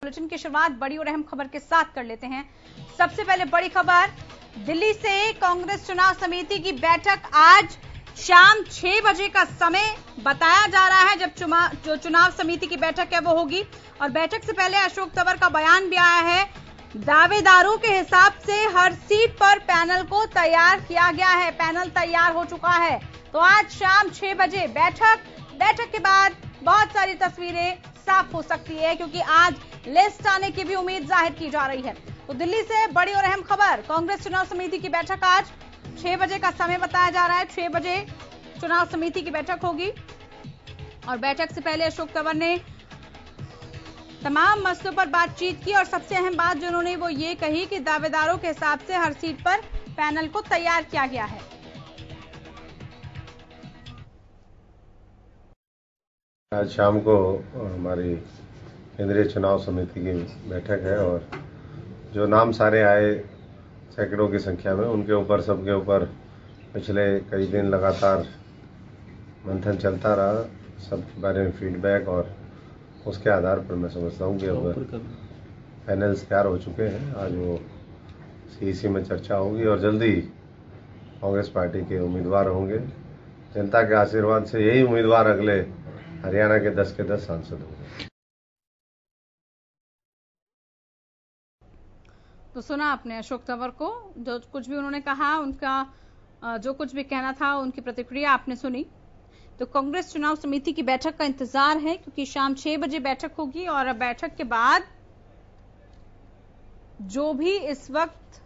Bulletin की शुरुआत बड़ी और अहम खबर के साथ कर लेते हैं। सबसे पहले बड़ी खबर दिल्ली से कांग्रेस चुनाव समिति की बैठक आज शाम 6 बजे का समय बताया जा रहा है। जब जो चुनाव समिति की बैठक है वो होगी और बैठक से पहले अशोक तंवर का बयान भी आया है। दावेदारों के हिसाब से हर सीट पर पैनल को तैयार किया गया है, पैनल तैयार हो चुका है। तो आज शाम 6 बजे बैठक के बाद बहुत सारी तस्वीरें साफ हो सकती है, क्योंकि आज लिस्ट आने की भी उम्मीद जाहिर की जा रही है। तो दिल्ली से बड़ी और अहम खबर, कांग्रेस चुनाव समिति की बैठक आज 6 बजे का समय बताया जा रहा है। 6 बजे चुनाव समिति की बैठक होगी और बैठक से पहले अशोक तंवर ने तमाम मसलों पर बातचीत की और सबसे अहम बात जो उन्होंने वो ये कही कि दावेदारों के हिसाब से हर सीट पर पैनल को तैयार किया गया है। आज शाम को हमारी केंद्रीय चुनाव समिति की बैठक है और जो नाम सारे आए सैकड़ों की संख्या में, उनके ऊपर सबके ऊपर पिछले कई दिन लगातार मंथन चलता रहा। सबके बारे में फीडबैक और उसके आधार पर मैं समझता हूँ कि अब पैनल्स तैयार हो चुके हैं। आज वो सीईसी में चर्चा होगी और जल्दी कांग्रेस पार्टी के उम्मीदवार होंगे। जनता के आशीर्वाद से यही उम्मीदवार अगले हरियाणा के 10 के 10 सांसद होंगे। तो सुना आपने अशोक तंवर को, जो कुछ भी उन्होंने कहा, उनका जो कुछ भी कहना था, उनकी प्रतिक्रिया आपने सुनी। तो कांग्रेस चुनाव समिति की बैठक का इंतजार है, क्योंकि शाम 6 बजे बैठक होगी और बैठक के बाद जो भी इस वक्त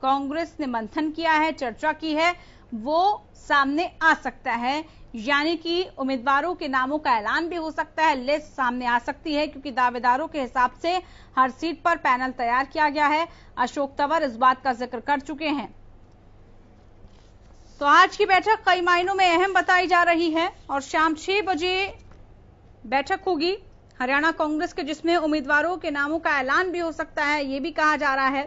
कांग्रेस ने मंथन किया है, चर्चा की है, वो सामने आ सकता है। यानी कि उम्मीदवारों के नामों का ऐलान भी हो सकता है, लिस्ट सामने आ सकती है, क्योंकि दावेदारों के हिसाब से हर सीट पर पैनल तैयार किया गया है। अशोक तंवर इस बात का जिक्र कर चुके हैं। तो आज की बैठक कई मायनों में अहम बताई जा रही है और शाम 6 बजे बैठक होगी हरियाणा कांग्रेस के, जिसमें उम्मीदवारों के नामों का ऐलान भी हो सकता है, ये भी कहा जा रहा है।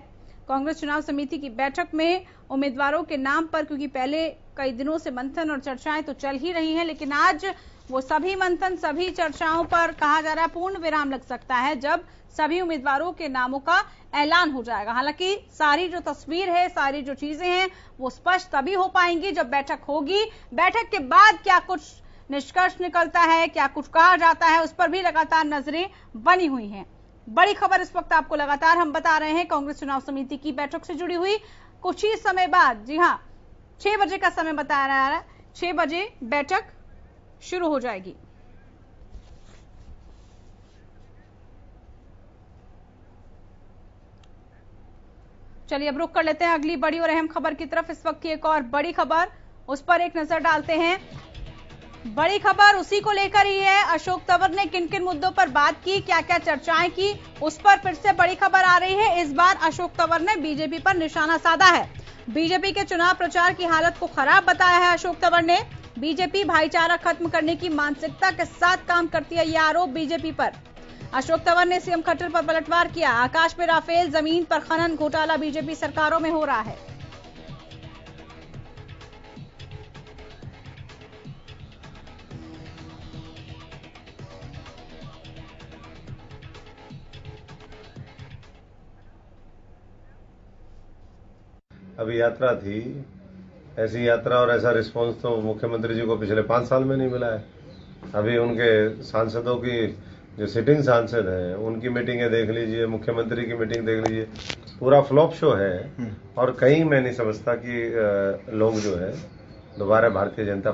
कांग्रेस चुनाव समिति की बैठक में उम्मीदवारों के नाम पर, क्योंकि पहले कई दिनों से मंथन और चर्चाएं तो चल ही रही हैं, लेकिन आज वो सभी मंथन, सभी चर्चाओं पर कहा जा रहा है पूर्ण विराम लग सकता है जब सभी उम्मीदवारों के नामों का ऐलान हो जाएगा। हालांकि सारी जो तस्वीर है, सारी जो चीजें हैं, वो स्पष्ट तभी हो पाएंगी जब बैठक होगी। बैठक के बाद क्या कुछ निष्कर्ष निकलता है, क्या कुछ कहा जाता है, उस पर भी लगातार नजरें बनी हुई हैं। बड़ी खबर इस वक्त आपको लगातार हम बता रहे हैं, कांग्रेस चुनाव समिति की बैठक से जुड़ी हुई कुछ ही समय बाद, जी हां, 6 बजे का समय बताया जा रहा है, 6 बजे बैठक शुरू हो जाएगी। चलिए अब रुक कर लेते हैं अगली बड़ी और अहम खबर की तरफ। इस वक्त की एक और बड़ी खबर, उस पर एक नजर डालते हैं। बड़ी खबर उसी को लेकर ही है। अशोक तंवर ने किन किन मुद्दों पर बात की, क्या क्या चर्चाएं की, उस पर फिर से बड़ी खबर आ रही है। इस बार अशोक तंवर ने बीजेपी पर निशाना साधा है। बीजेपी के चुनाव प्रचार की हालत को खराब बताया है अशोक तंवर ने। बीजेपी भाईचारा खत्म करने की मानसिकता के साथ काम करती है, यह आरोप बीजेपी पर। अशोक तंवर ने सीएम खट्टर पर पलटवार किया। आकाश में राफेल, जमीन पर खनन घोटाला बीजेपी सरकारों में हो रहा है। अभी यात्रा थी, ऐसी यात्रा और ऐसा रिस्पांस तो मुख्यमंत्री जी को पिछले 5 साल में नहीं मिला है। अभी उनके सांसदों की जो सिटिंग सांसद हैं, उनकी मीटिंगें देख लीजिए, मुख्यमंत्री की मीटिंग देख लीजिए, पूरा फ्लॉप शो है। और कहीं मैं नहीं समझता कि लोग जो है दोबारा भारतीय जनता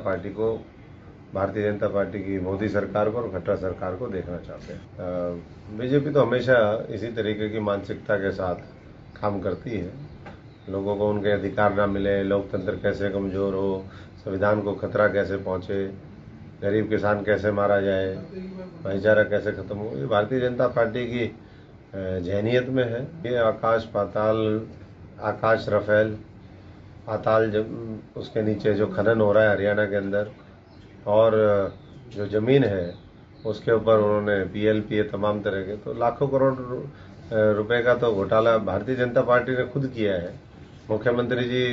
पार्टी की मोदी सरकार को और खट्टर सरकार को देखना चाहते हैं। बीजेपी तो हमेशा इसी तरीके की मानसिकता के साथ काम करती है। लोगों को उनके अधिकार ना मिले, लोकतंत्र कैसे कमजोर हो, संविधान को खतरा कैसे पहुंचे, गरीब किसान कैसे मारा जाए, भाईचारा कैसे खत्म हो, ये भारतीय जनता पार्टी की जहनीत में है। ये आकाश रफेल पाताल, उसके नीचे जो खनन हो रहा है हरियाणा के अंदर, और जो जमीन है उसके ऊपर उन्होंने पीएलपीए तमाम तरह के, तो लाखों करोड़ रुपए का तो घोटाला भारतीय जनता पार्टी ने खुद किया है। मुख्यमंत्री जी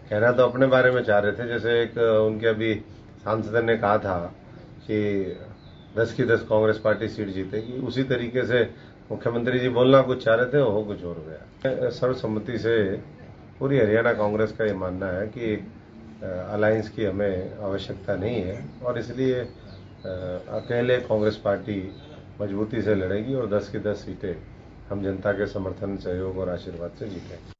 कहना तो अपने बारे में चाह रहे थे, जैसे एक उनके अभी सांसद ने कहा था कि 10 की 10 कांग्रेस पार्टी सीट जीतेगी, उसी तरीके से मुख्यमंत्री जी बोलना कुछ चाह रहे थे, हो कुछ और गया। सर्वसम्मति से पूरी हरियाणा कांग्रेस का ये मानना है कि अलायंस की हमें आवश्यकता नहीं है और इसलिए अकेले कांग्रेस पार्टी मजबूती से लड़ेगी और 10 की 10 सीटें हम जनता के समर्थन, सहयोग और आशीर्वाद से जीतेंगे।